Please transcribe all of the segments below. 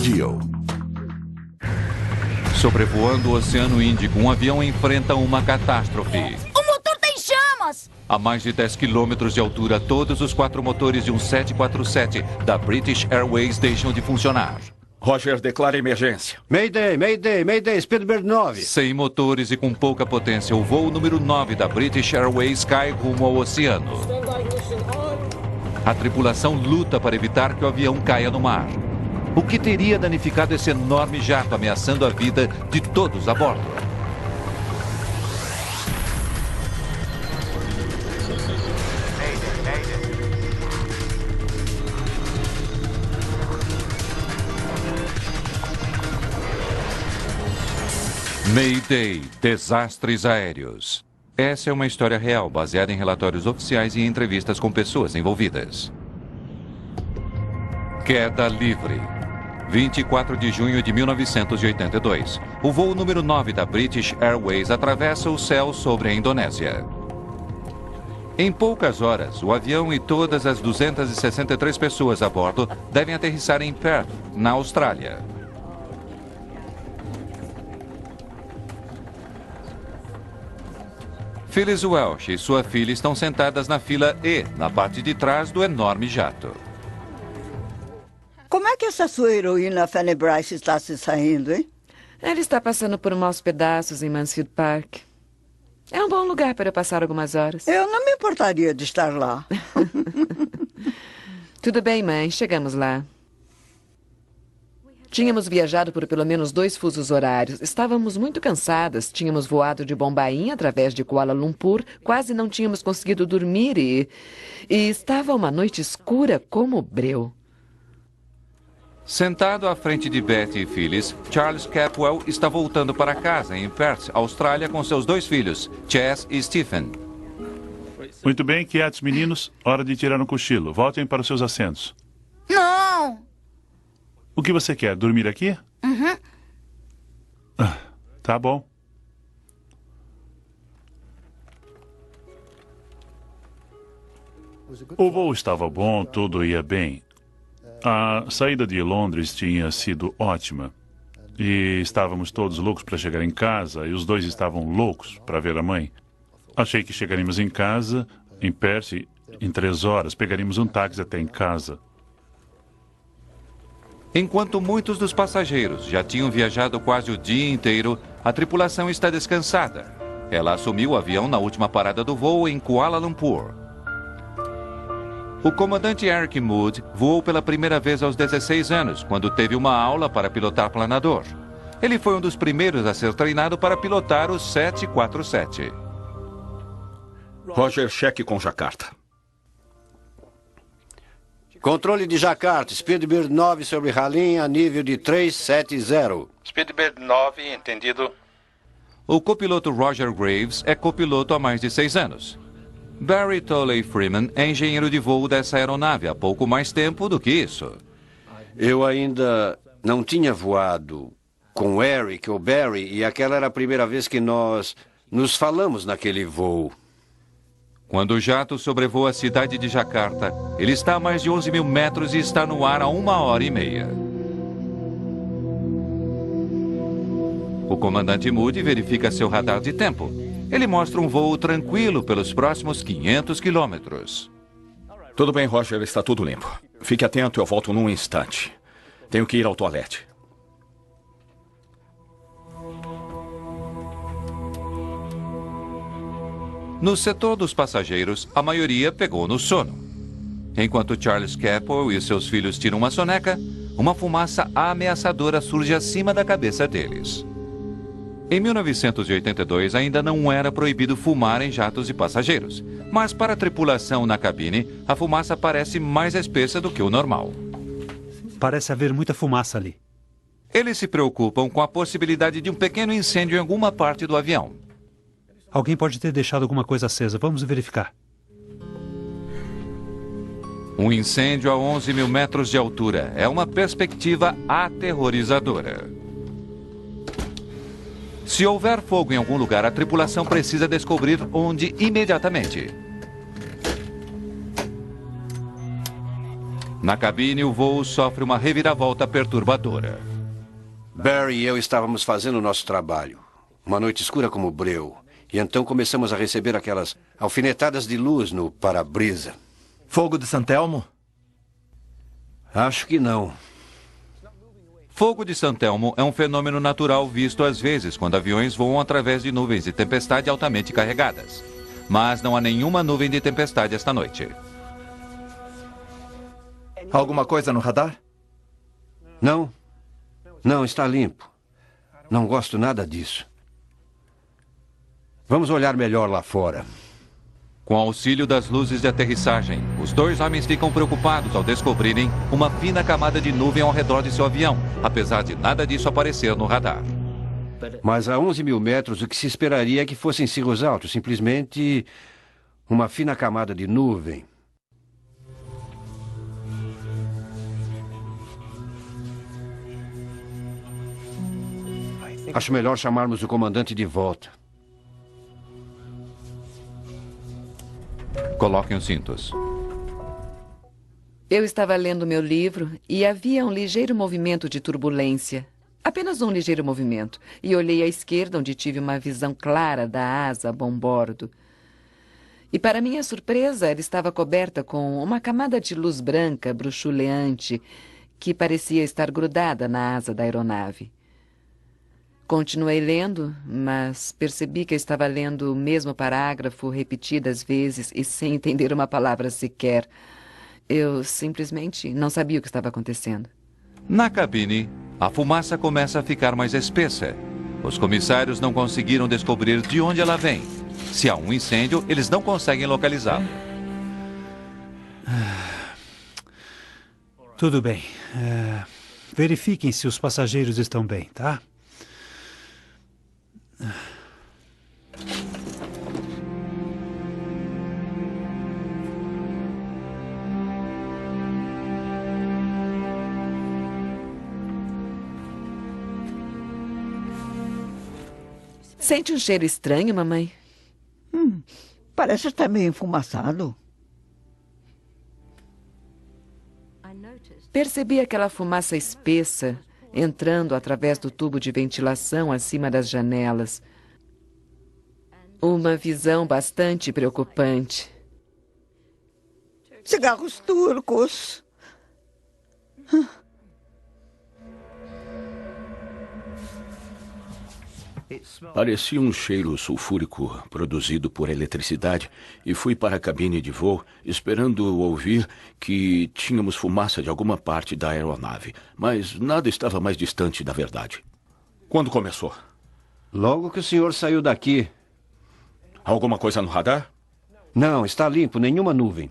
Dio. Sobrevoando o Oceano Índico, um avião enfrenta uma catástrofe. O motor tem chamas! A mais de 10 quilômetros de altura, todos os 4 motores de um 747 da British Airways deixam de funcionar. Roger, declara emergência. Mayday, Mayday, Mayday, Speedbird 9. Sem motores e com pouca potência, o voo número 9 da British Airways cai rumo ao oceano. A tripulação luta para evitar que o avião caia no mar. O que teria danificado esse enorme jato, ameaçando a vida de todos a bordo? Mayday, desastres aéreos. Essa é uma história real, baseada em relatórios oficiais e entrevistas com pessoas envolvidas. Queda livre. 24 de junho de 1982. O voo número 9 da British Airways atravessa o céu sobre a Indonésia. Em poucas horas, o avião e todas as 263 pessoas a bordo devem aterrissar em Perth, na Austrália. Phyllis Welsh e sua filha estão sentadas na fila E, na parte de trás do enorme jato. Como é que essa sua heroína Fanny Brice está se saindo, hein? Ela está passando por maus pedaços em Mansfield Park. É um bom lugar para eu passar algumas horas. Eu não me importaria de estar lá. Tudo bem, mãe. Chegamos lá. Tínhamos viajado por pelo menos 2 fusos horários. Estávamos muito cansadas. Tínhamos voado de Bombaim através de Kuala Lumpur. Quase não tínhamos conseguido dormir e estava uma noite escura como breu. Sentado à frente de Betty e Phyllis, Charles Capwell está voltando para casa em Perth, Austrália, com seus 2 filhos, Chas e Stephen. Muito bem, quietos, meninos. Hora de tirar um cochilo. Voltem para os seus assentos. Não! O que você quer? Dormir aqui? Uhum. Tá bom. O voo estava bom, tudo ia bem. A saída de Londres tinha sido ótima. E estávamos todos loucos para chegar em casa, e os 2 estavam loucos para ver a mãe. Achei que chegaríamos em casa, em Perth, em 3 horas. Pegaríamos um táxi até em casa. Enquanto muitos dos passageiros já tinham viajado quase o dia inteiro, a tripulação está descansada. Ela assumiu o avião na última parada do voo em Kuala Lumpur. O comandante Eric Mood voou pela primeira vez aos 16 anos, quando teve uma aula para pilotar planador. Ele foi um dos primeiros a ser treinado para pilotar o 747. Roger, cheque com Jakarta. Controle de Jakarta, Speedbird 9 sobre Halim a nível de 370. Speedbird 9, entendido. O copiloto Roger Graves é copiloto há mais de 6 anos. Barry Tolley Freeman é engenheiro de voo dessa aeronave há pouco mais tempo do que isso. Eu ainda não tinha voado com Eric ou Barry e aquela era a primeira vez que nós nos falamos naquele voo. Quando o jato sobrevoa a cidade de Jakarta, ele está a mais de 11 mil metros e está no ar há 1h30. O comandante Moody verifica seu radar de tempo. Ele mostra um voo tranquilo pelos próximos 500 quilômetros. Tudo bem, Roger, está tudo limpo. Fique atento, eu volto num instante. Tenho que ir ao toalete. No setor dos passageiros, a maioria pegou no sono. Enquanto Charles Capwell e seus filhos tiram uma soneca, uma fumaça ameaçadora surge acima da cabeça deles. Em 1982, ainda não era proibido fumar em jatos de passageiros, mas para a tripulação na cabine, a fumaça parece mais espessa do que o normal. Parece haver muita fumaça ali. Eles se preocupam com a possibilidade de um pequeno incêndio em alguma parte do avião. Alguém pode ter deixado alguma coisa acesa. Vamos verificar. Um incêndio a 11 mil metros de altura é uma perspectiva aterrorizadora. Se houver fogo em algum lugar, a tripulação precisa descobrir onde imediatamente. Na cabine, o voo sofre uma reviravolta perturbadora. Barry e eu estávamos fazendo o nosso trabalho. Uma noite escura como o breu. E então começamos a receber aquelas alfinetadas de luz no para-brisa. Fogo de San Telmo? Acho que não. Fogo de San Telmo é um fenômeno natural visto às vezes quando aviões voam através de nuvens de tempestade altamente carregadas. Mas não há nenhuma nuvem de tempestade esta noite. Alguma coisa no radar? Não. Não, está limpo. Não gosto nada disso. Vamos olhar melhor lá fora. Com auxílio das luzes de aterrissagem, os dois homens ficam preocupados ao descobrirem uma fina camada de nuvem ao redor de seu avião, apesar de nada disso aparecer no radar. Mas a 11 mil metros, o que se esperaria é que fossem cirros altos, simplesmente uma fina camada de nuvem. Acho melhor chamarmos o comandante de volta. Coloquem os cintos. Eu estava lendo meu livro e havia um ligeiro movimento de turbulência. Apenas um ligeiro movimento. E olhei à esquerda, onde tive uma visão clara da asa a bom bordo. E, para minha surpresa, ela estava coberta com uma camada de luz branca bruxuleante que parecia estar grudada na asa da aeronave. Continuei lendo, mas percebi que eu estava lendo o mesmo parágrafo repetidas vezes e sem entender uma palavra sequer. Eu simplesmente não sabia o que estava acontecendo. Na cabine, a fumaça começa a ficar mais espessa. Os comissários não conseguiram descobrir de onde ela vem. Se há um incêndio, eles não conseguem localizá-lo. Tudo bem. Verifiquem se os passageiros estão bem, tá? Sente um cheiro estranho, mamãe? Parece estar meio enfumaçado. Percebi aquela fumaça espessa entrando através do tubo de ventilação acima das janelas. Uma visão bastante preocupante. Cigarros turcos. Parecia um cheiro sulfúrico produzido por eletricidade e fui para a cabine de voo esperando ouvir que tínhamos fumaça de alguma parte da aeronave, mas nada estava mais distante da verdade. Quando começou? Logo que o senhor saiu daqui. Alguma coisa no radar? Não, está limpo, nenhuma nuvem.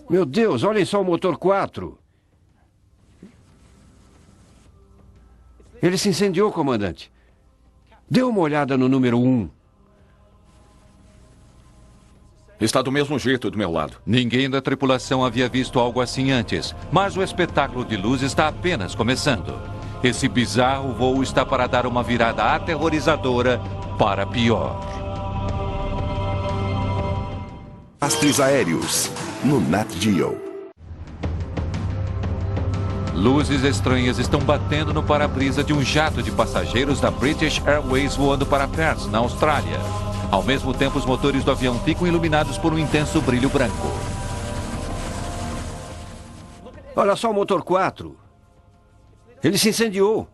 Meu Deus, olhem só o motor 4. Ele se incendiou, comandante. Dê uma olhada no número 1. Está do mesmo jeito do meu lado. Ninguém da tripulação havia visto algo assim antes, mas o espetáculo de luz está apenas começando. Esse bizarro voo está para dar uma virada aterrorizadora para pior. Astros aéreos, no Nat Geo. Luzes estranhas estão batendo no para-brisa de um jato de passageiros da British Airways voando para Perth, na Austrália. Ao mesmo tempo, os motores do avião ficam iluminados por um intenso brilho branco. Olha só o motor 4. Ele se incendiou.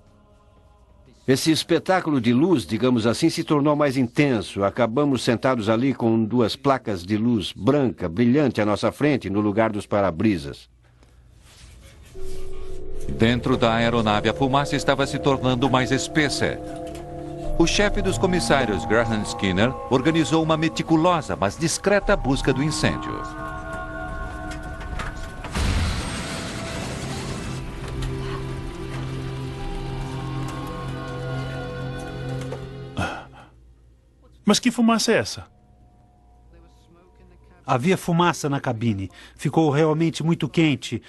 Esse espetáculo de luz, digamos assim, se tornou mais intenso. Acabamos sentados ali com 2 placas de luz branca, brilhante à nossa frente, no lugar dos para-brisas. Dentro da aeronave, a fumaça estava se tornando mais espessa. O chefe dos comissários, Graham Skinner, organizou uma meticulosa, mas discreta busca do incêndio. Mas que fumaça é essa? Havia fumaça na cabine. Ficou realmente muito quente.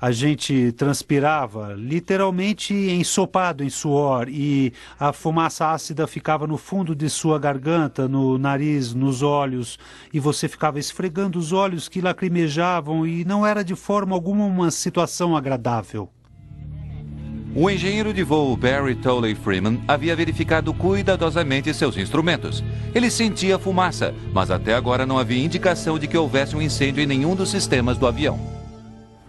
A gente transpirava, literalmente ensopado em suor, e a fumaça ácida ficava no fundo de sua garganta, no nariz, nos olhos, e você ficava esfregando os olhos que lacrimejavam, e não era de forma alguma uma situação agradável. O engenheiro de voo Barry Tolley Freeman havia verificado cuidadosamente seus instrumentos. Ele sentia fumaça, mas até agora não havia indicação de que houvesse um incêndio em nenhum dos sistemas do avião.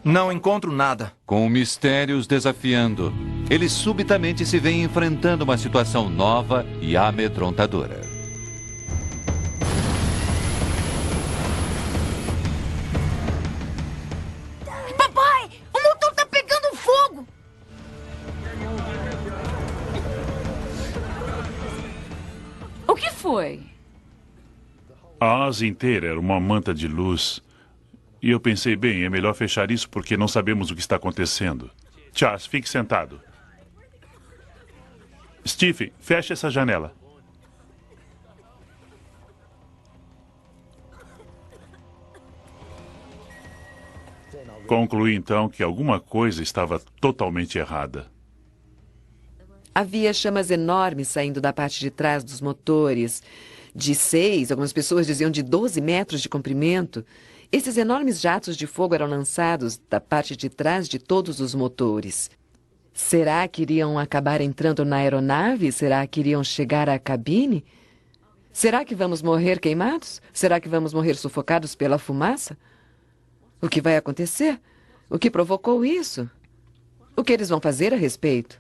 Não encontro nada. Com mistérios desafiando, ele subitamente se vê enfrentando uma situação nova e amedrontadora. Papai, o motor tá pegando fogo! O que foi? A asa inteira era uma manta de luz. E eu pensei, bem, é melhor fechar isso porque não sabemos o que está acontecendo. Charles, fique sentado. Steve, feche essa janela. Concluí então que alguma coisa estava totalmente errada. Havia chamas enormes saindo da parte de trás dos motores, de 6, algumas pessoas diziam de 12 metros de comprimento. Esses enormes jatos de fogo eram lançados da parte de trás de todos os motores. Será que iriam acabar entrando na aeronave? Será que iriam chegar à cabine? Será que vamos morrer queimados? Será que vamos morrer sufocados pela fumaça? O que vai acontecer? O que provocou isso? O que eles vão fazer a respeito?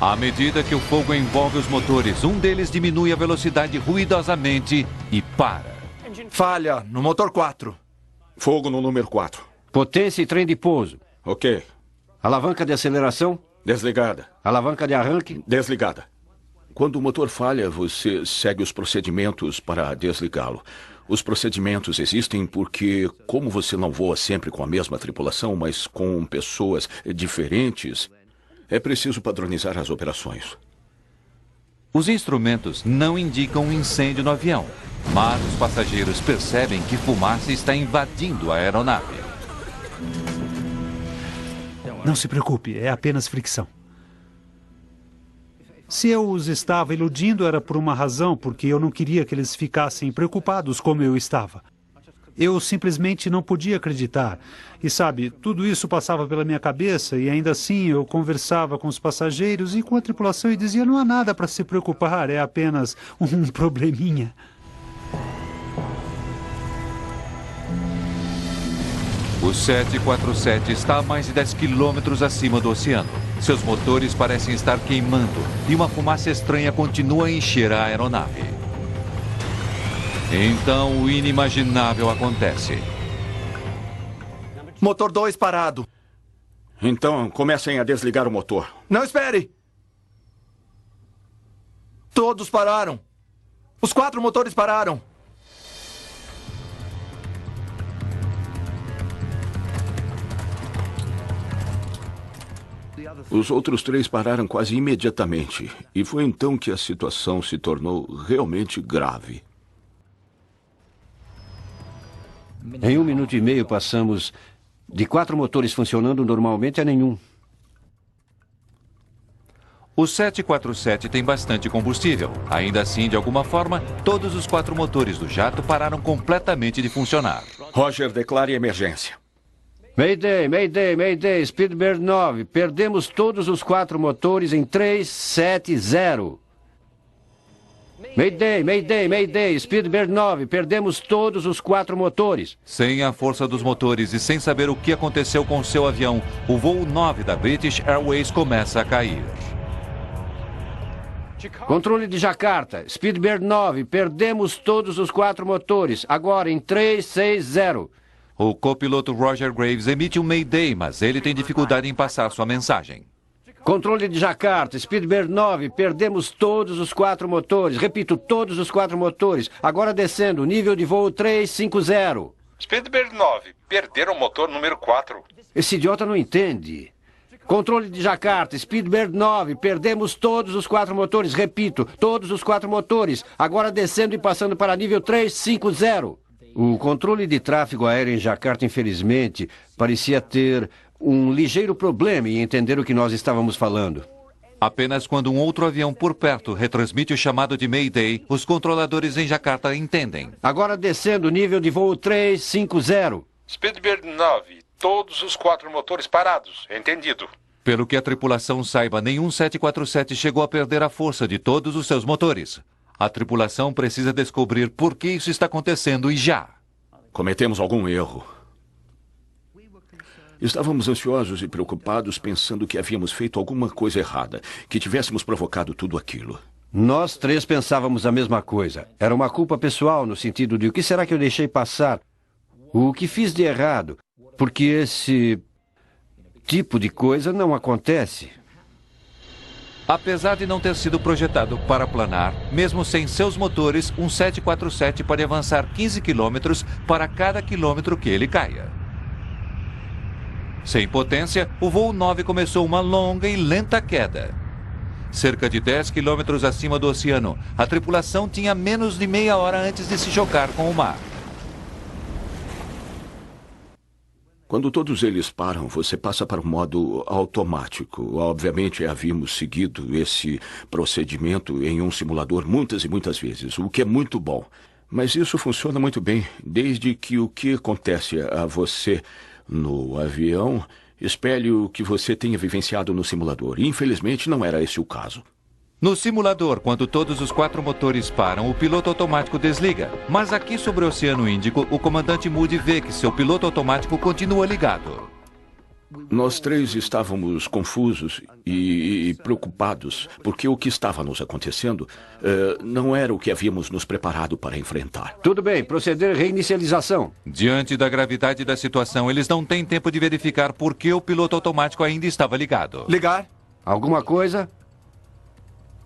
À medida que o fogo envolve os motores, um deles diminui a velocidade ruidosamente e para. Falha no motor 4. Fogo no número 4. Potência e trem de pouso. Ok. Alavanca de aceleração. Desligada. Alavanca de arranque. Desligada. Quando o motor falha, você segue os procedimentos para desligá-lo. Os procedimentos existem porque, como você não voa sempre com a mesma tripulação, mas com pessoas diferentes, é preciso padronizar as operações. Os instrumentos não indicam um incêndio no avião, mas os passageiros percebem que fumaça está invadindo a aeronave. Não se preocupe, é apenas fricção. Se eu os estava iludindo, era por uma razão, porque eu não queria que eles ficassem preocupados como eu estava. Eu simplesmente não podia acreditar. E sabe, tudo isso passava pela minha cabeça e ainda assim eu conversava com os passageiros e com a tripulação e dizia: não há nada para se preocupar, é apenas um probleminha. O 747 está a mais de 10 quilômetros acima do oceano. Seus motores parecem estar queimando e uma fumaça estranha continua a encher a aeronave. Então o inimaginável acontece. Motor 2 parado. Então, comecem a desligar o motor. Não, espere! Todos pararam. Os 4 motores pararam. Os outros 3 pararam quase imediatamente. E foi então que a situação se tornou realmente grave. Em 1 minuto e meio passamos de 4 motores funcionando normalmente a nenhum. O 747 tem bastante combustível. Ainda assim, de alguma forma, todos os 4 motores do jato pararam completamente de funcionar. Roger, declare emergência. Mayday, Mayday, Mayday, Speedbird 9. Perdemos todos os 4 motores em 370. Mayday, Mayday, Mayday, Speedbird 9. Perdemos todos os 4 motores. Sem a força dos motores e sem saber o que aconteceu com seu avião, o voo 9 da British Airways começa a cair. Controle de Jakarta, Speedbird 9. Perdemos todos os 4 motores. Agora em 360. O copiloto Roger Graves emite um Mayday, mas ele tem dificuldade em passar sua mensagem. Controle de Jakarta, Speedbird 9, perdemos todos os 4 motores. Repito, todos os 4 motores. Agora descendo, nível de voo 350. Speedbird 9, perderam o motor número 4. Esse idiota não entende. Controle de Jakarta, Speedbird 9, perdemos todos os 4 motores. Repito, todos os 4 motores. Agora descendo e passando para nível 350. O controle de tráfego aéreo em Jacarta, infelizmente, parecia ter um ligeiro problema em entender o que nós estávamos falando. Apenas quando um outro avião por perto retransmite o chamado de Mayday, os controladores em Jacarta entendem. Agora descendo, nível de voo 350. Speedbird 9, todos os 4 motores parados. Entendido. Pelo que a tripulação saiba, nenhum 747 chegou a perder a força de todos os seus motores. A tripulação precisa descobrir por que isso está acontecendo e já. Cometemos algum erro. Estávamos ansiosos e preocupados, pensando que havíamos feito alguma coisa errada, que tivéssemos provocado tudo aquilo. Nós 3 pensávamos a mesma coisa. Era uma culpa pessoal, no sentido de o que será que eu deixei passar? O que fiz de errado? Porque esse tipo de coisa não acontece. Apesar de não ter sido projetado para planar, mesmo sem seus motores, um 747 pode avançar 15 quilômetros para cada quilômetro que ele caia. Sem potência, o voo 9 começou uma longa e lenta queda. Cerca de 10 quilômetros acima do oceano, a tripulação tinha menos de meia hora antes de se chocar com o mar. Quando todos eles param, você passa para o modo automático. Obviamente, havíamos seguido esse procedimento em um simulador muitas e muitas vezes, o que é muito bom. Mas isso funciona muito bem, desde que o que acontece a você no avião espelhe o que você tenha vivenciado no simulador. Infelizmente, não era esse o caso. No simulador, quando todos os 4 motores param, o piloto automático desliga. Mas aqui sobre o Oceano Índico, o comandante Moody vê que seu piloto automático continua ligado. Nós 3 estávamos confusos e preocupados, porque o que estava nos acontecendo não era o que havíamos nos preparado para enfrentar. Tudo bem, proceder reinicialização. Diante da gravidade da situação, eles não têm tempo de verificar por que o piloto automático ainda estava ligado. Ligar? Alguma coisa?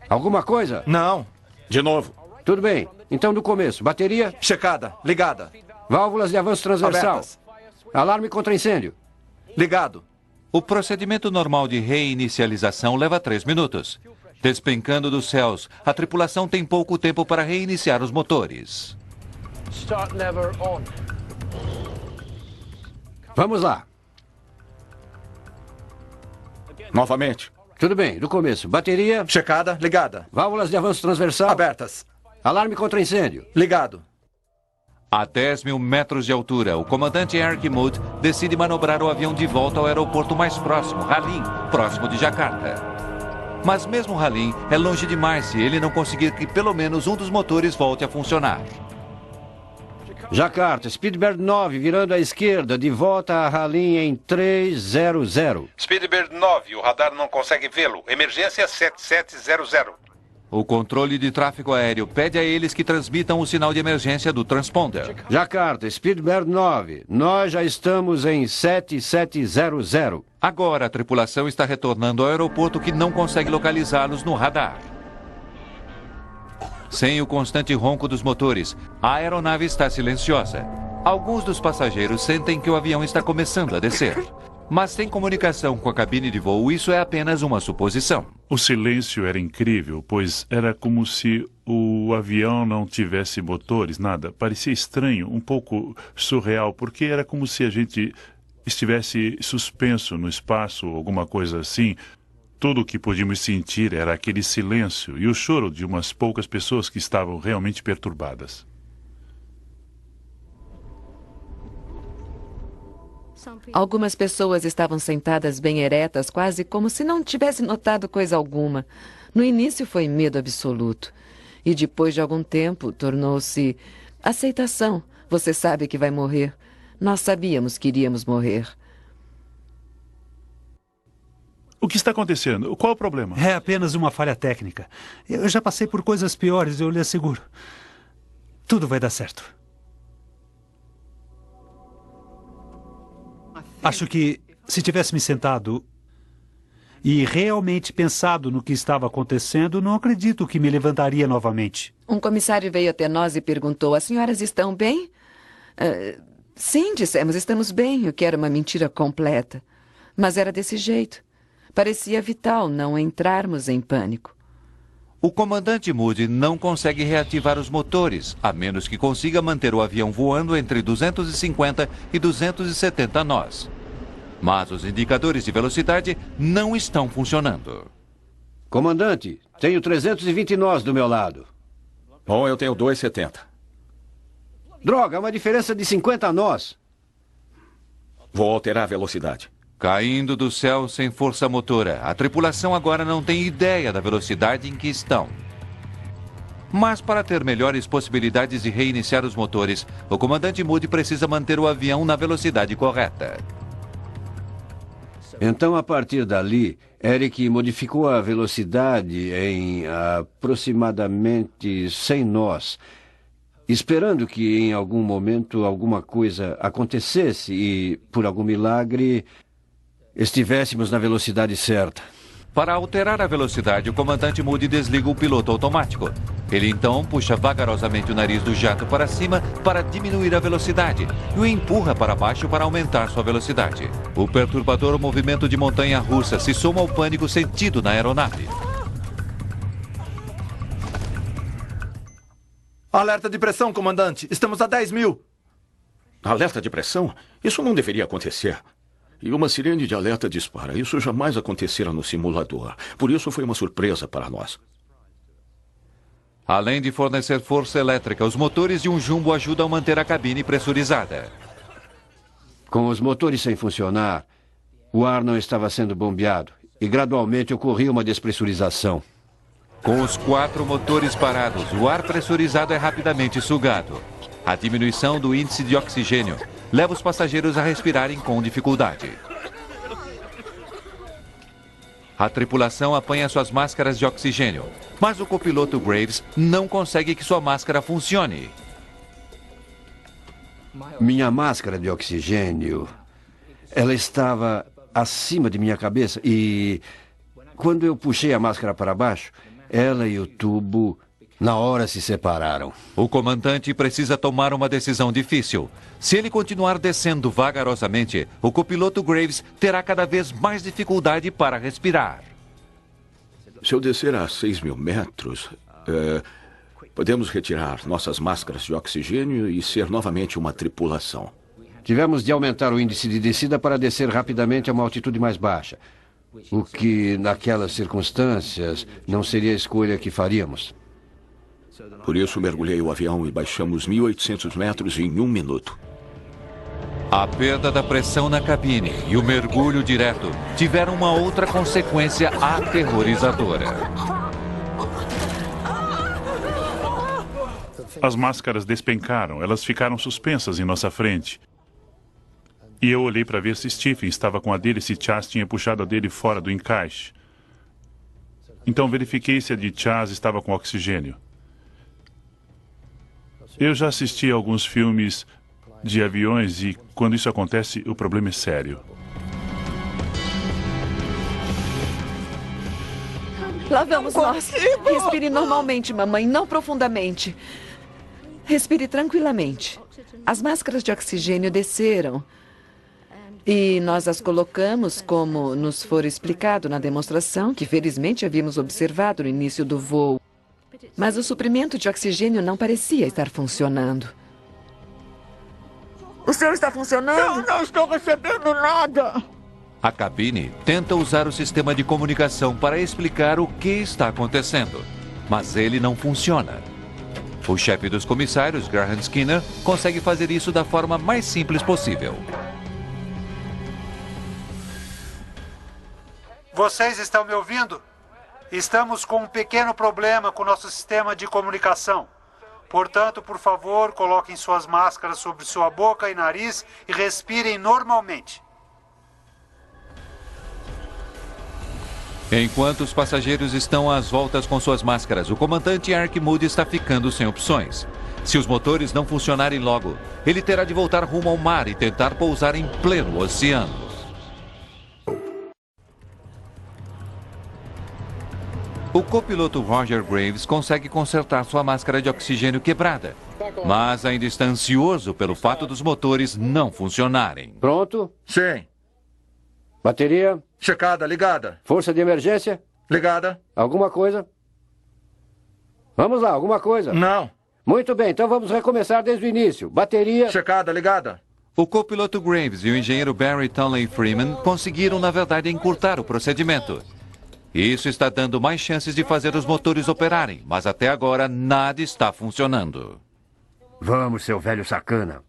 Alguma coisa? Não. De novo. Tudo bem. Então, do começo. Bateria? Checada. Ligada. Válvulas de avanço transversal. Abertas. Alarme contra incêndio. Ligado. O procedimento normal de reinicialização leva 3 minutos. Despencando dos céus, a tripulação tem pouco tempo para reiniciar os motores. Start lever on. Vamos lá. Novamente. Tudo bem, do começo. Bateria? Checada. Ligada. Válvulas de avanço transversal? Abertas. Alarme contra incêndio? Ligado. A 10 mil metros de altura, o comandante Eric Mood decide manobrar o avião de volta ao aeroporto mais próximo, Halim, próximo de Jacarta. Mas mesmo Halim é longe demais se ele não conseguir que pelo menos um dos motores volte a funcionar. Jacarta, Speedbird 9, virando à esquerda, de volta a Halim em 300. Speedbird 9, o radar não consegue vê-lo. Emergência 7700. O controle de tráfego aéreo pede a eles que transmitam o sinal de emergência do transponder. Jacarta, Speedbird 9, nós já estamos em 7700. Agora a tripulação está retornando ao aeroporto que não consegue localizá-los no radar. Sem o constante ronco dos motores, a aeronave está silenciosa. Alguns dos passageiros sentem que o avião está começando a descer. Mas sem comunicação com a cabine de voo, isso é apenas uma suposição. O silêncio era incrível, pois era como se o avião não tivesse motores, nada. Parecia estranho, um pouco surreal, porque era como se a gente estivesse suspenso no espaço, alguma coisa assim. Tudo o que podíamos sentir era aquele silêncio e o choro de umas poucas pessoas que estavam realmente perturbadas. Algumas pessoas estavam sentadas bem eretas, quase como se não tivessem notado coisa alguma. No início foi medo absoluto. E depois de algum tempo tornou-se aceitação. Você sabe que vai morrer. Nós sabíamos que iríamos morrer. O que está acontecendo? Qual o problema? É apenas uma falha técnica. Eu já passei por coisas piores, eu lhe asseguro. Tudo vai dar certo. Acho que se tivesse me sentado e realmente pensado no que estava acontecendo, não acredito que me levantaria novamente. Um comissário veio até nós e perguntou: as senhoras estão bem? Sim, dissemos, estamos bem, o que era uma mentira completa. Mas era desse jeito. Parecia vital não entrarmos em pânico. O comandante Moody não consegue reativar os motores, a menos que consiga manter o avião voando entre 250 e 270 nós. Mas os indicadores de velocidade não estão funcionando. Comandante, tenho 320 nós do meu lado. Bom, eu tenho 270. Droga, uma diferença de 50 nós. Vou alterar a velocidade. Caindo do céu sem força motora, a tripulação agora não tem ideia da velocidade em que estão. Mas para ter melhores possibilidades de reiniciar os motores, o comandante Moody precisa manter o avião na velocidade correta. Então, a partir dali, Eric modificou a velocidade em aproximadamente 100 nós, esperando que em algum momento alguma coisa acontecesse e, por algum milagre, estivéssemos na velocidade certa. Para alterar a velocidade, o comandante Moody desliga o piloto automático. Ele então puxa vagarosamente o nariz do jato para cima para diminuir a velocidade e o empurra para baixo para aumentar sua velocidade. O perturbador movimento de montanha-russa se soma ao pânico sentido na aeronave. Alerta de pressão, comandante. Estamos a 10 mil. Alerta de pressão? Isso não deveria acontecer. E uma sirene de alerta dispara. Isso jamais acontecera no simulador. Por isso foi uma surpresa para nós. Além de fornecer força elétrica, os motores de um jumbo ajudam a manter a cabine pressurizada. Com os motores sem funcionar, o ar não estava sendo bombeado e gradualmente ocorria uma despressurização. Com os 4 motores parados, o ar pressurizado é rapidamente sugado. A diminuição do índice de oxigênio leva os passageiros a respirarem com dificuldade. A tripulação apanha suas máscaras de oxigênio, mas o copiloto Graves não consegue que sua máscara funcione. Minha máscara de oxigênio, ela estava acima de minha cabeça e quando eu puxei a máscara para baixo, ela e o tubo na hora se separaram. O comandante precisa tomar uma decisão difícil. Se ele continuar descendo vagarosamente, o copiloto Graves terá cada vez mais dificuldade para respirar. Se eu descer a 6.000 metros, podemos retirar nossas máscaras de oxigênio e ser novamente uma tripulação. Tivemos de aumentar o índice de descida para descer rapidamente a uma altitude mais baixa. O que, naquelas circunstâncias, não seria a escolha que faríamos. Por isso, mergulhei o avião e baixamos 1.800 metros em 1 minuto. A perda da pressão na cabine e o mergulho direto tiveram uma outra consequência aterrorizadora. As máscaras despencaram, elas ficaram suspensas em nossa frente. E eu olhei para ver se Stephen estava com a dele, se Chas tinha puxado a dele fora do encaixe. Então verifiquei se a de Chas estava com oxigênio. Eu já assisti a alguns filmes de aviões e quando isso acontece, o problema é sério. Lá vamos nós. Respire normalmente, mamãe, não profundamente. Respire tranquilamente. As máscaras de oxigênio desceram. E nós as colocamos como nos for explicado na demonstração, que felizmente havíamos observado no início do voo. Mas o suprimento de oxigênio não parecia estar funcionando. O senhor está funcionando? Eu não estou recebendo nada. A cabine tenta usar o sistema de comunicação para explicar o que está acontecendo, mas ele não funciona. O chefe dos comissários, Graham Skinner, consegue fazer isso da forma mais simples possível. Vocês estão me ouvindo? Estamos com um pequeno problema com o nosso sistema de comunicação. Portanto, por favor, coloquem suas máscaras sobre sua boca e nariz e respirem normalmente. Enquanto os passageiros estão às voltas com suas máscaras, o comandante Eric Moody está ficando sem opções. Se os motores não funcionarem logo, ele terá de voltar rumo ao mar e tentar pousar em pleno oceano. O copiloto Roger Graves consegue consertar sua máscara de oxigênio quebrada, mas ainda está ansioso pelo fato dos motores não funcionarem. Pronto? Sim. Bateria? Checada, ligada. Força de emergência? Ligada. Alguma coisa? Vamos lá, alguma coisa? Não. Muito bem, então vamos recomeçar desde o início. Bateria... Checada, ligada. O copiloto Graves e o engenheiro Barry Tonley Freeman conseguiram, na verdade, encurtar o procedimento. Isso está dando mais chances de fazer os motores operarem, mas até agora nada está funcionando. Vamos, seu velho sacana.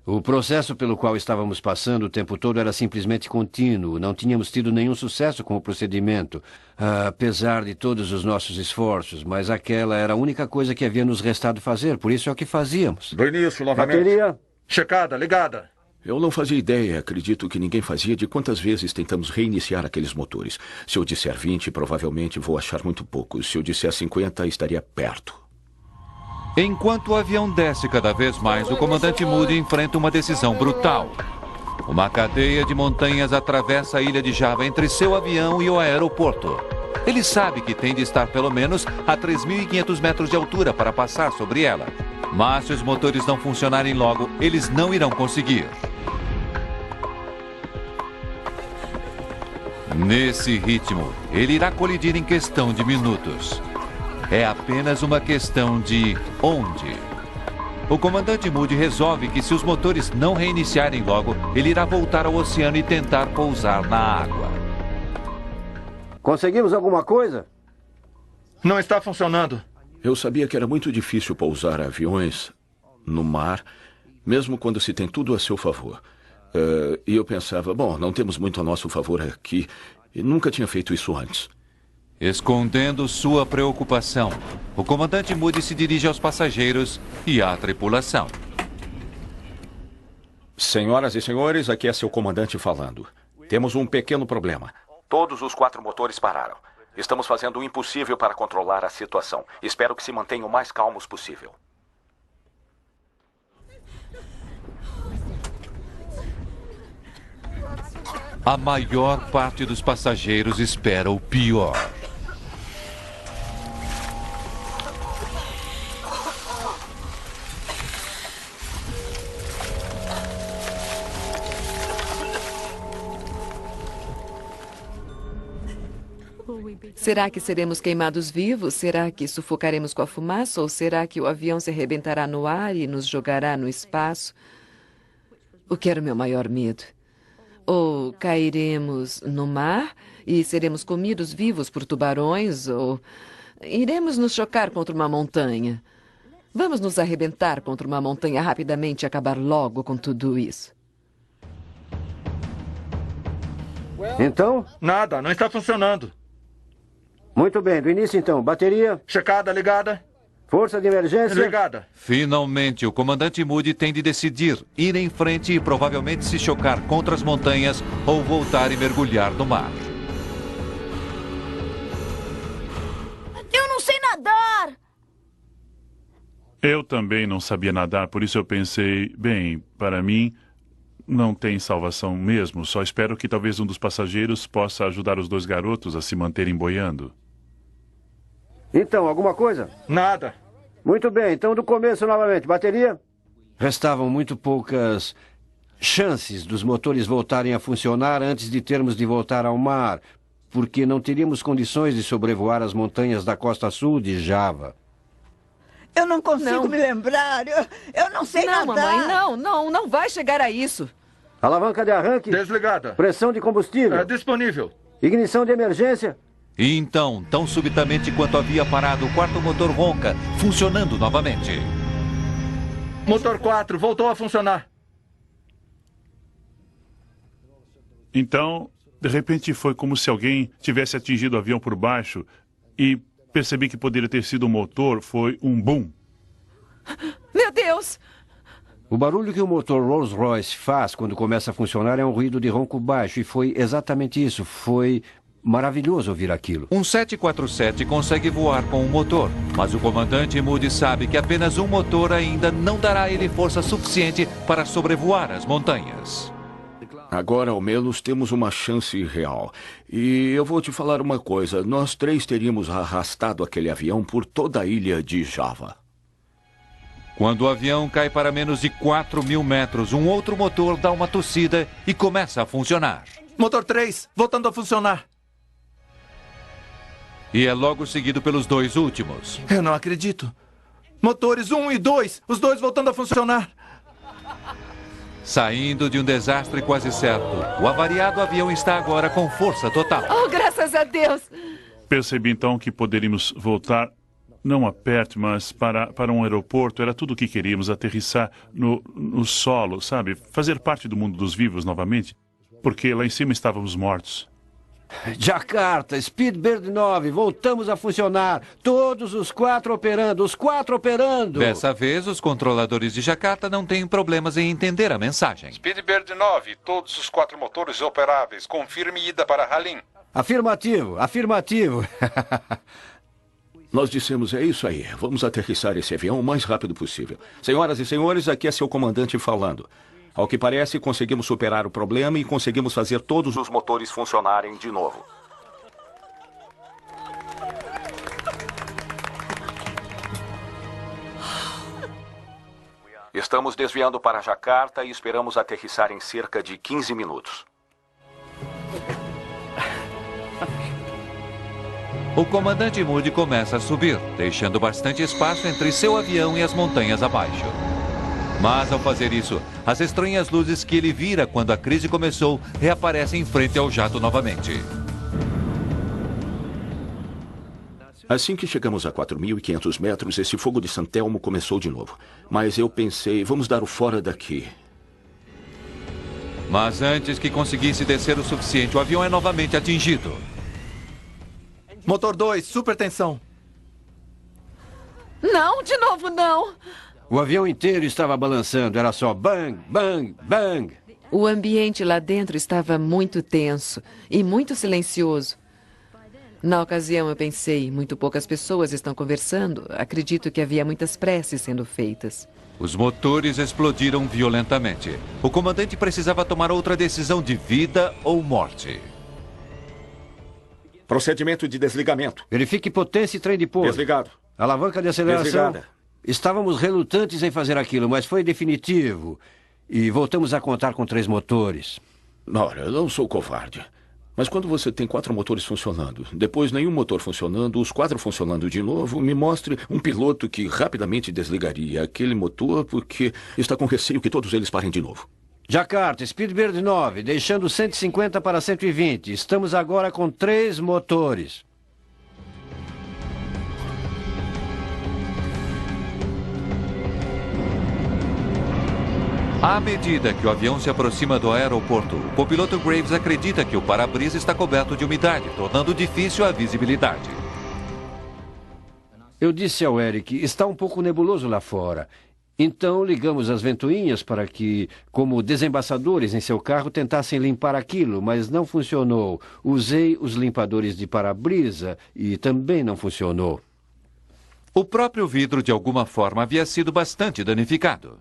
O processo pelo qual estávamos passando o tempo todo era simplesmente contínuo. Não tínhamos tido nenhum sucesso com o procedimento, apesar de todos os nossos esforços. Mas aquela era a única coisa que havia nos restado fazer, por isso é o que fazíamos. Do início, novamente. Bateria... Checada, ligada. Eu não fazia ideia, acredito que ninguém fazia, de quantas vezes tentamos reiniciar aqueles motores. Se eu disser 20, provavelmente vou achar muito pouco. Se eu disser 50, estaria perto. Enquanto o avião desce cada vez mais, o comandante Moody enfrenta uma decisão brutal. Uma cadeia de montanhas atravessa a ilha de Java entre seu avião e o aeroporto. Ele sabe que tem de estar pelo menos a 3.500 metros de altura para passar sobre ela. Mas se os motores não funcionarem logo, eles não irão conseguir. Nesse ritmo, ele irá colidir em questão de minutos. É apenas uma questão de onde. O comandante Moody resolve que se os motores não reiniciarem logo, ele irá voltar ao oceano e tentar pousar na água. Conseguimos alguma coisa? Não está funcionando. Eu sabia que era muito difícil pousar aviões no mar, mesmo quando se tem tudo a seu favor. E eu pensava, bom, não temos muito a nosso favor aqui. E nunca tinha feito isso antes. Escondendo sua preocupação, o comandante Moody se dirige aos passageiros e à tripulação. Senhoras e senhores, aqui é seu comandante falando. Temos um pequeno problema. Todos os 4 motores pararam. Estamos fazendo o impossível para controlar a situação. Espero que se mantenham o mais calmos possível. A maior parte dos passageiros espera o pior. Será que seremos queimados vivos? Será que sufocaremos com a fumaça? Ou será que o avião se arrebentará no ar e nos jogará no espaço? O que era o meu maior medo? Ou cairemos no mar e seremos comidos vivos por tubarões? Ou iremos nos chocar contra uma montanha? Vamos nos arrebentar contra uma montanha rapidamente e acabar logo com tudo isso. Então? Nada, não está funcionando. Muito bem, do início então. Bateria... Checada, ligada. Força de emergência... Ligada. Finalmente, o comandante Moody tem de decidir ir em frente e provavelmente se chocar contra as montanhas ou voltar e mergulhar no mar. Eu não sei nadar! Eu também não sabia nadar, por isso eu pensei, bem, para mim não tem salvação mesmo. Só espero que talvez um dos passageiros possa ajudar os 2 garotos a se manterem boiando. Então, alguma coisa? Nada. Muito bem, então do começo novamente. Bateria? Restavam muito poucas chances dos motores voltarem a funcionar antes de termos de voltar ao mar, porque não teríamos condições de sobrevoar as montanhas da costa sul de Java. Eu não consigo me lembrar. Eu não sei nadar. Mamãe, não vai chegar a isso. Alavanca de arranque. Desligada. Pressão de combustível. Disponível. Ignição de emergência. E então, tão subitamente quanto havia parado, o 4º motor ronca, funcionando novamente. Motor 4 voltou a funcionar. Então, de repente foi como se alguém tivesse atingido o avião por baixo e percebi que poderia ter sido o motor. Foi um boom. Meu Deus! O barulho que o motor Rolls-Royce faz quando começa a funcionar é um ruído de ronco baixo, e foi exatamente isso. Foi maravilhoso ouvir aquilo. Um 747 consegue voar com um motor, mas o comandante Moody sabe que apenas um motor ainda não dará a ele força suficiente para sobrevoar as montanhas. Agora, ao menos, temos uma chance real. E eu vou te falar uma coisa. Nós 3 teríamos arrastado aquele avião por toda a ilha de Java. Quando o avião cai para menos de 4.000 metros, um outro motor dá uma tossida e começa a funcionar. Motor 3, voltando a funcionar. e é logo seguido pelos dois últimos. Eu não acredito. Motores 1 e 2, os dois voltando a funcionar. Saindo de um desastre quase certo, o avariado avião está agora com força total. Oh, graças a Deus! Percebi então que poderíamos voltar, não a perto, mas para um aeroporto. Era tudo o que queríamos, aterrissar no solo, sabe? Fazer parte do mundo dos vivos novamente, porque lá em cima estávamos mortos. Jakarta, Speedbird 9, voltamos a funcionar. Todos os 4 operando, os 4 operando. Dessa vez, os controladores de Jakarta não têm problemas em entender a mensagem. Speedbird 9, todos os 4 motores operáveis. Confirme ida para Halim. Afirmativo, afirmativo. Nós dissemos, é isso aí, vamos aterrissar esse avião o mais rápido possível. Senhoras e senhores, aqui é seu comandante falando. Ao que parece, conseguimos superar o problema e conseguimos fazer todos os motores funcionarem de novo. Estamos desviando para Jakarta e esperamos aterrissar em cerca de 15 minutos. O comandante Moody começa a subir, deixando bastante espaço entre seu avião e as montanhas abaixo. Mas, ao fazer isso, as estranhas luzes que ele vira quando a crise começou reaparecem em frente ao jato novamente. Assim que chegamos a 4.500 metros, esse fogo de San Telmo começou de novo. Mas eu pensei, vamos dar o fora daqui. Mas antes que conseguisse descer o suficiente, o avião é novamente atingido. Motor 2, super tensão. Não, de novo não! O avião inteiro estava balançando, era só bang, bang, bang. O ambiente lá dentro estava muito tenso e muito silencioso. Na ocasião eu pensei, muito poucas pessoas estão conversando. Acredito que havia muitas preces sendo feitas. Os motores explodiram violentamente. O comandante precisava tomar outra decisão de vida ou morte. Procedimento de desligamento. Verifique potência e trem de pouso. Desligado. Alavanca de aceleração. Desligada. Estávamos relutantes em fazer aquilo, mas foi definitivo. E voltamos a contar com 3 motores. Ora, eu não sou covarde. Mas quando você tem 4 motores funcionando, depois nenhum motor funcionando, os 4 funcionando de novo, me mostre um piloto que rapidamente desligaria aquele motor porque está com receio que todos eles parem de novo. Jakarta, Speedbird 9, deixando 150 para 120. Estamos agora com 3 motores. À medida que o avião se aproxima do aeroporto, o copiloto Graves acredita que o para-brisa está coberto de umidade, tornando difícil a visibilidade. Eu disse ao Eric, está um pouco nebuloso lá fora. Então ligamos as ventoinhas para que, como desembaçadores em seu carro, tentassem limpar aquilo, mas não funcionou. Usei os limpadores de para-brisa e também não funcionou. O próprio vidro, de alguma forma, havia sido bastante danificado.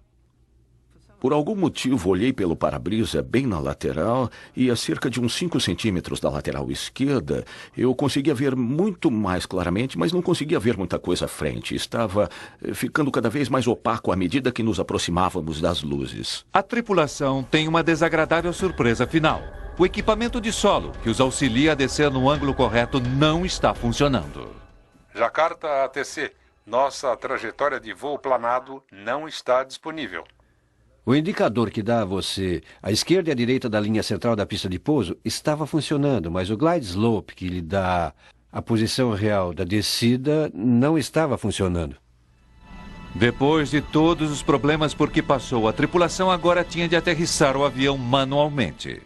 Por algum motivo, olhei pelo para-brisa bem na lateral e a cerca de uns 5 centímetros da lateral esquerda, eu conseguia ver muito mais claramente, mas não conseguia ver muita coisa à frente. Estava ficando cada vez mais opaco à medida que nos aproximávamos das luzes. A tripulação tem uma desagradável surpresa final. O equipamento de solo, que os auxilia a descer no ângulo correto, não está funcionando. Jakarta ATC, nossa trajetória de voo planado não está disponível. O indicador que dá a você a esquerda e a direita da linha central da pista de pouso estava funcionando, mas o glide slope que lhe dá a posição real da descida não estava funcionando. Depois de todos os problemas por que passou, a tripulação agora tinha de aterrissar o avião manualmente.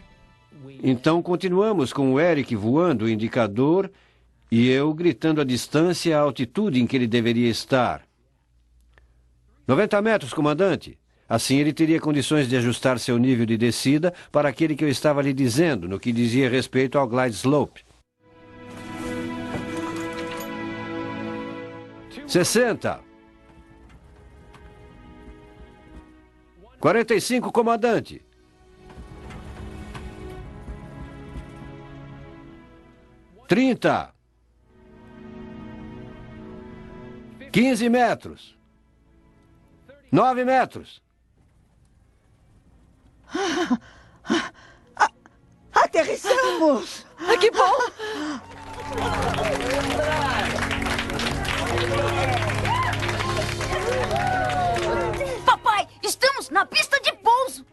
Então continuamos com o Eric voando o indicador e eu gritando a distância e a altitude em que ele deveria estar. 90 metros, comandante. Assim ele teria condições de ajustar seu nível de descida para aquele que eu estava lhe dizendo, no que dizia respeito ao glide slope. 60. 45, comandante. 30. 15 metros. 9 metros. Aterrissamos! Que bom! Papai, estamos na pista de pouso.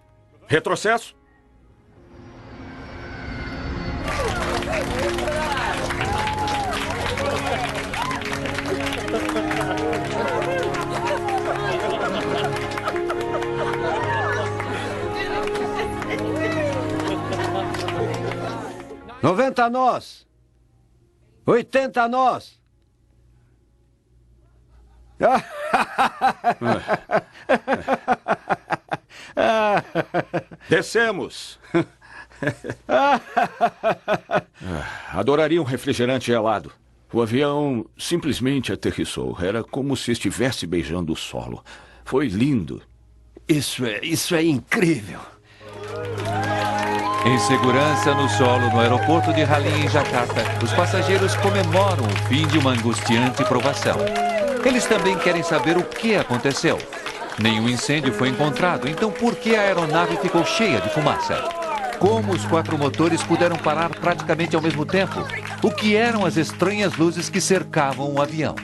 Retrocesso. "90 nós. 80 nós." Descemos. Adoraria um refrigerante gelado. O avião simplesmente aterrissou. Era como se estivesse beijando o solo. Foi lindo. Isso é incrível. Em segurança no solo no aeroporto de Halim, em Jakarta, os passageiros comemoram o fim de uma angustiante provação. Eles também querem saber o que aconteceu. Nenhum incêndio foi encontrado, então por que a aeronave ficou cheia de fumaça? Como os 4 motores puderam parar praticamente ao mesmo tempo? O que eram as estranhas luzes que cercavam o avião?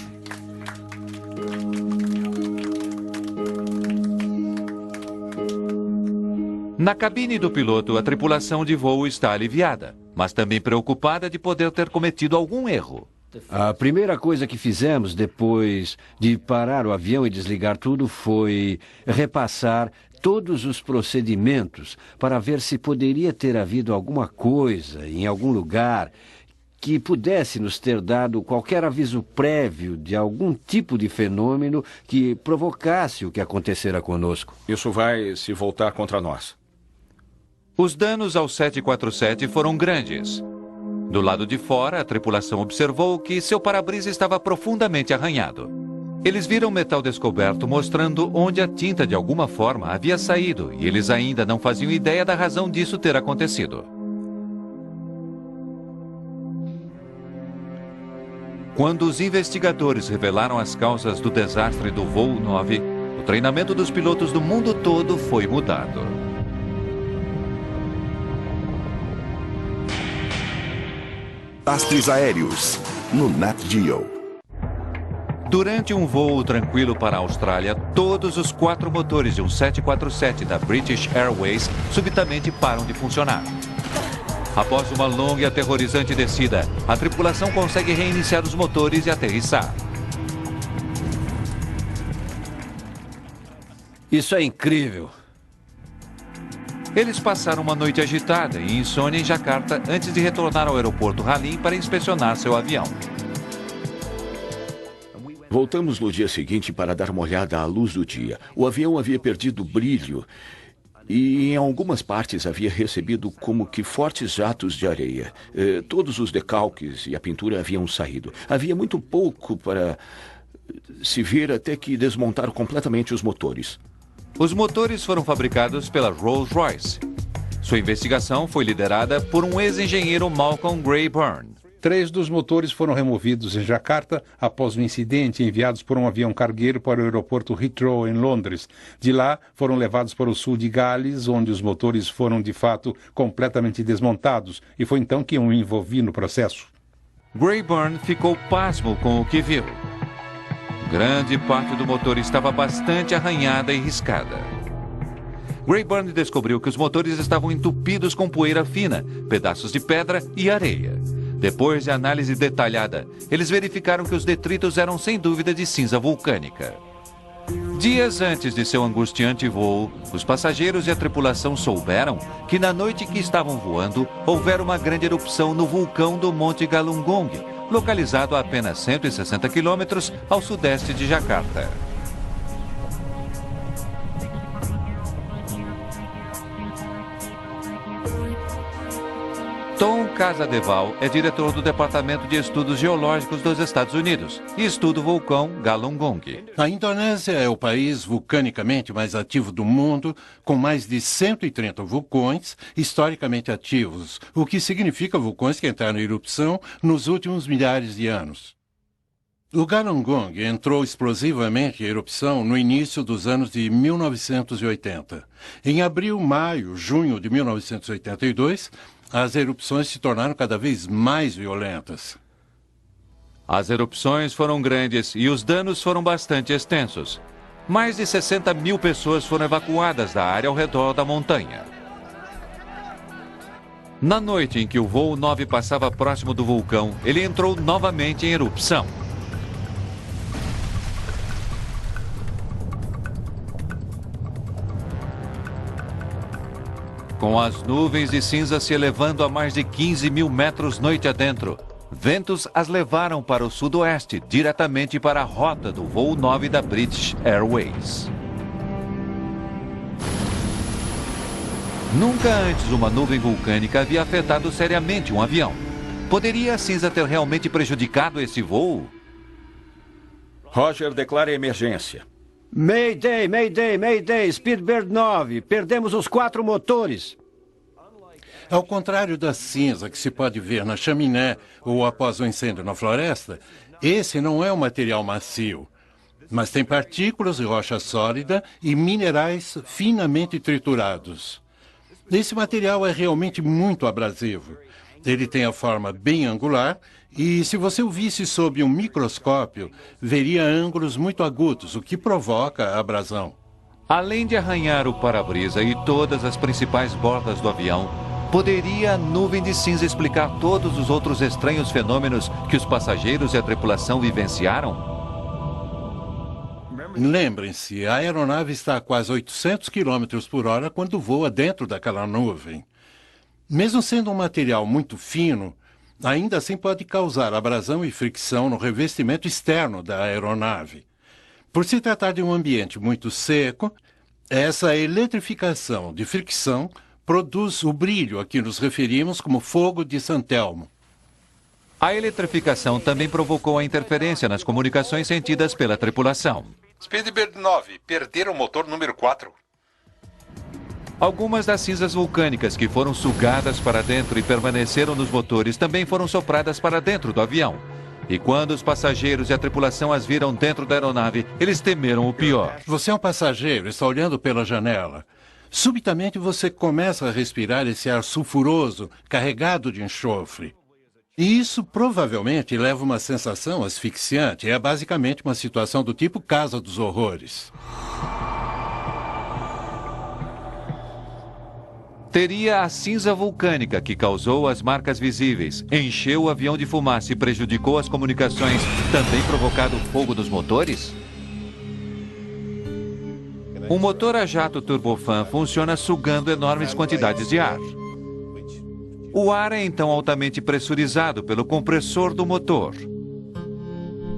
Na cabine do piloto, a tripulação de voo está aliviada, mas também preocupada de poder ter cometido algum erro. A primeira coisa que fizemos depois de parar o avião e desligar tudo foi repassar todos os procedimentos para ver se poderia ter havido alguma coisa em algum lugar que pudesse nos ter dado qualquer aviso prévio de algum tipo de fenômeno que provocasse o que acontecera conosco. Isso vai se voltar contra nós. Os danos ao 747 foram grandes. Do lado de fora, a tripulação observou que seu para-brisa estava profundamente arranhado. Eles viram metal descoberto mostrando onde a tinta de alguma forma havia saído e eles ainda não faziam ideia da razão disso ter acontecido. Quando os investigadores revelaram as causas do desastre do voo 9, o treinamento dos pilotos do mundo todo foi mudado. Astres aéreos, no Nat Geo. Durante um voo tranquilo para a Austrália, todos os 4 motores de um 747 da British Airways subitamente param de funcionar. Após uma longa e aterrorizante descida, a tripulação consegue reiniciar os motores e aterrissar. Isso é incrível. Eles passaram uma noite agitada e insônia em Jakarta antes de retornar ao aeroporto Halim para inspecionar seu avião. Voltamos no dia seguinte para dar uma olhada à luz do dia. O avião havia perdido brilho e em algumas partes havia recebido como que fortes jatos de areia. Todos os decalques e a pintura haviam saído. Havia muito pouco para se ver até que desmontaram completamente os motores. Os motores foram fabricados pela Rolls-Royce. Sua investigação foi liderada por um ex-engenheiro Malcolm Gray Byrne. 3 dos motores foram removidos em Jakarta após o incidente e enviados por um avião cargueiro para o aeroporto Heathrow, em Londres. De lá, foram levados para o sul de Gales, onde os motores foram, de fato, completamente desmontados. E foi então que eu me envolvi no processo. Gray Byrne ficou pasmo com o que viu. Grande parte do motor estava bastante arranhada e riscada. Gray Byrne descobriu que os motores estavam entupidos com poeira fina, pedaços de pedra e areia. Depois de análise detalhada, eles verificaram que os detritos eram sem dúvida de cinza vulcânica. Dias antes de seu angustiante voo, os passageiros e a tripulação souberam que na noite que estavam voando, houvera uma grande erupção no vulcão do Monte Galungong, localizado a apenas 160 quilômetros ao sudeste de Jakarta. Tom Casadeval é diretor do Departamento de Estudos Geológicos dos Estados Unidos e estuda o vulcão Galungong. A Indonésia é o país vulcanicamente mais ativo do mundo, com mais de 130 vulcões historicamente ativos, o que significa vulcões que entraram em erupção nos últimos milhares de anos. O Galungong entrou explosivamente em erupção no início dos anos de 1980. Em abril, maio, junho de 1982, as erupções se tornaram cada vez mais violentas. As erupções foram grandes e os danos foram bastante extensos. Mais de 60 mil pessoas foram evacuadas da área ao redor da montanha. Na noite em que o voo 9 passava próximo do vulcão, ele entrou novamente em erupção. Com as nuvens de cinza se elevando a mais de 15 mil metros noite adentro, ventos as levaram para o sudoeste, diretamente para a rota do voo 9 da British Airways. Nunca antes uma nuvem vulcânica havia afetado seriamente um avião. Poderia a cinza ter realmente prejudicado esse voo? Roger, declare emergência. Mayday, Mayday, Mayday, Speedbird 9. Perdemos os 4 motores. Ao contrário da cinza que se pode ver na chaminé ou após um incêndio na floresta, esse não é um material macio, mas tem partículas de rocha sólida e minerais finamente triturados. Esse material é realmente muito abrasivo. Ele tem a forma bem angular e, se você o visse sob um microscópio, veria ângulos muito agudos, o que provoca a abrasão. Além de arranhar o para-brisa e todas as principais bordas do avião, poderia a nuvem de cinza explicar todos os outros estranhos fenômenos que os passageiros e a tripulação vivenciaram? Lembrem-se, a aeronave está a quase 800 km por hora quando voa dentro daquela nuvem. Mesmo sendo um material muito fino, ainda assim pode causar abrasão e fricção no revestimento externo da aeronave. Por se tratar de um ambiente muito seco, essa eletrificação de fricção produz o brilho a que nos referimos como fogo de San Telmo. A eletrificação também provocou a interferência nas comunicações sentidas pela tripulação. Speedbird 9, perderam o motor número 4. Algumas das cinzas vulcânicas que foram sugadas para dentro e permaneceram nos motores também foram sopradas para dentro do avião. E quando os passageiros e a tripulação as viram dentro da aeronave, eles temeram o pior. Você é um passageiro, está olhando pela janela. Subitamente você começa a respirar esse ar sulfuroso, carregado de enxofre. E isso provavelmente leva uma sensação asfixiante. É basicamente uma situação do tipo Casa dos Horrores. Teria a cinza vulcânica que causou as marcas visíveis, encheu o avião de fumaça e prejudicou as comunicações, também provocado fogo nos motores? Um motor a jato turbofan funciona sugando enormes quantidades de ar. O ar é então altamente pressurizado pelo compressor do motor.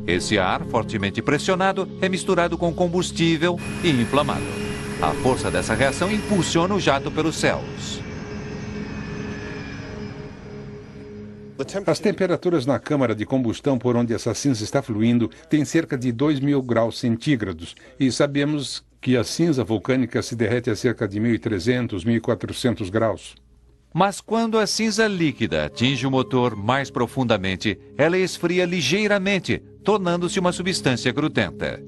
Esse ar, fortemente pressionado, é misturado com combustível e inflamado. A força dessa reação impulsiona o jato pelos céus. As temperaturas na câmara de combustão por onde essa cinza está fluindo têm cerca de 2.000 graus centígrados e sabemos que a cinza vulcânica se derrete a cerca de 1.300, 1.400 graus. Mas quando a cinza líquida atinge o motor mais profundamente, ela esfria ligeiramente, tornando-se uma substância grudenta.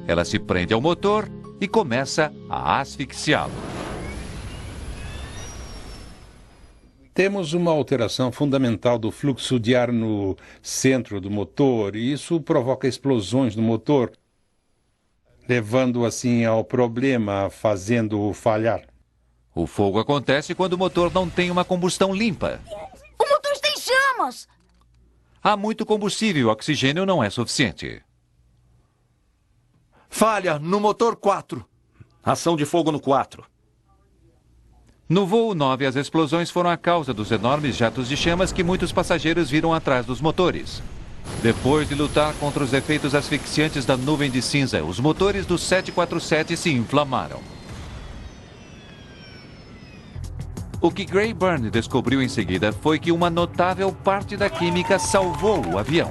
Ela se prende ao motor e começa a asfixiá-lo. Temos uma alteração fundamental do fluxo de ar no centro do motor e isso provoca explosões no motor, levando assim ao problema, fazendo-o falhar. O fogo acontece quando o motor não tem uma combustão limpa. O motor está em chamas! Há muito combustível e o oxigênio não é suficiente. Falha no motor 4. Ação de fogo no 4. No voo 9, as explosões foram a causa dos enormes jatos de chamas que muitos passageiros viram atrás dos motores. Depois de lutar contra os efeitos asfixiantes da nuvem de cinza, os motores do 747 se inflamaram. O que Gray Byrne descobriu em seguida foi que uma notável parte da química salvou o avião.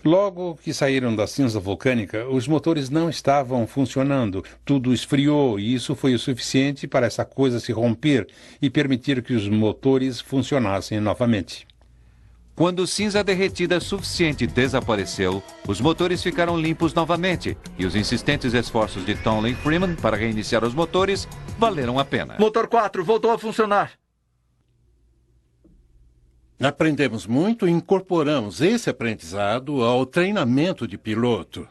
Logo que saíram da cinza vulcânica, os motores não estavam funcionando, tudo esfriou e isso foi o suficiente para essa coisa se romper e permitir que os motores funcionassem novamente. Quando cinza derretida suficiente desapareceu, os motores ficaram limpos novamente e os insistentes esforços de Tonley Freeman para reiniciar os motores valeram a pena. Motor 4 voltou a funcionar. Aprendemos muito e incorporamos esse aprendizado ao treinamento de piloto.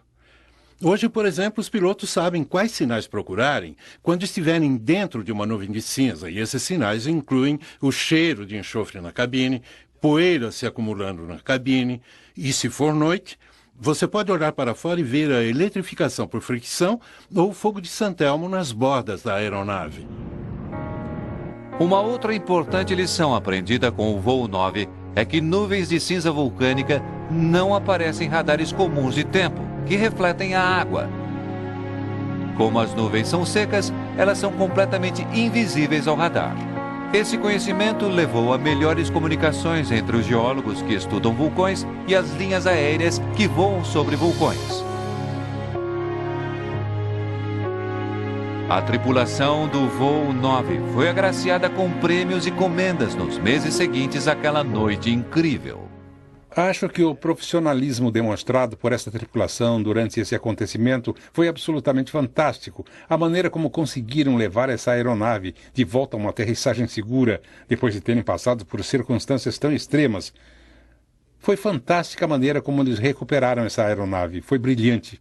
Hoje, por exemplo, os pilotos sabem quais sinais procurarem quando estiverem dentro de uma nuvem de cinza, e esses sinais incluem o cheiro de enxofre na cabine, poeira se acumulando na cabine, e se for noite, você pode olhar para fora e ver a eletrificação por fricção ou o fogo de Santelmo nas bordas da aeronave. Uma outra importante lição aprendida com o voo 9 é que nuvens de cinza vulcânica não aparecem em radares comuns de tempo, que refletem a água. Como as nuvens são secas, elas são completamente invisíveis ao radar. Esse conhecimento levou a melhores comunicações entre os geólogos que estudam vulcões e as linhas aéreas que voam sobre vulcões. A tripulação do voo 9 foi agraciada com prêmios e comendas nos meses seguintes àquela noite incrível. Acho que o profissionalismo demonstrado por essa tripulação durante esse acontecimento foi absolutamente fantástico. A maneira como conseguiram levar essa aeronave de volta a uma aterrissagem segura, depois de terem passado por circunstâncias tão extremas. Foi fantástica a maneira como eles recuperaram essa aeronave. Foi brilhante.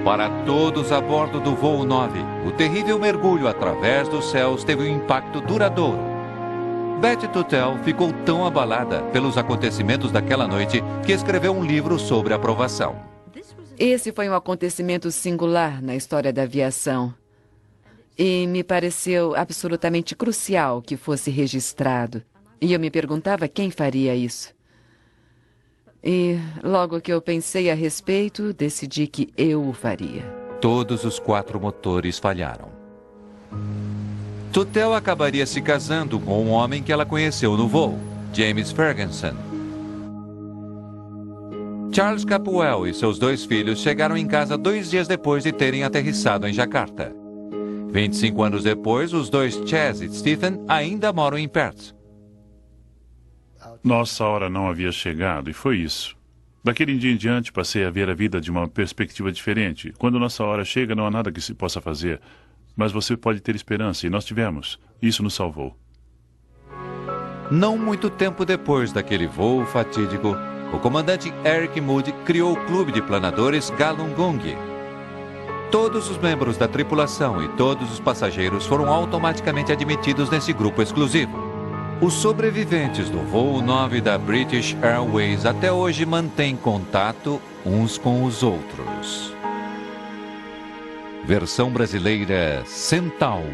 Para todos a bordo do voo 9, o terrível mergulho através dos céus teve um impacto duradouro. Betty Tuttle ficou tão abalada pelos acontecimentos daquela noite que escreveu um livro sobre a provação. Esse foi um acontecimento singular na história da aviação. E me pareceu absolutamente crucial que fosse registrado. E eu me perguntava quem faria isso. E logo que eu pensei a respeito, decidi que eu o faria. Todos os 4 motores falharam. Tuttle acabaria se casando com um homem que ela conheceu no voo, James Ferguson. Charles Capwell e seus 2 filhos chegaram em casa 2 dias depois de terem aterrissado em Jakarta. 25 anos depois, os 2 Chaz e Stephen ainda moram em Perth. Nossa hora não havia chegado e foi isso. Daquele dia em diante, passei a ver a vida de uma perspectiva diferente. Quando nossa hora chega, não há nada que se possa fazer. Mas você pode ter esperança, e nós tivemos. Isso nos salvou. Não muito tempo depois daquele voo fatídico, o comandante Eric Moody criou o clube de planadores Galunggung. Todos os membros da tripulação e todos os passageiros foram automaticamente admitidos nesse grupo exclusivo. Os sobreviventes do voo 9 da British Airways até hoje mantêm contato uns com os outros. Versão brasileira Centauro.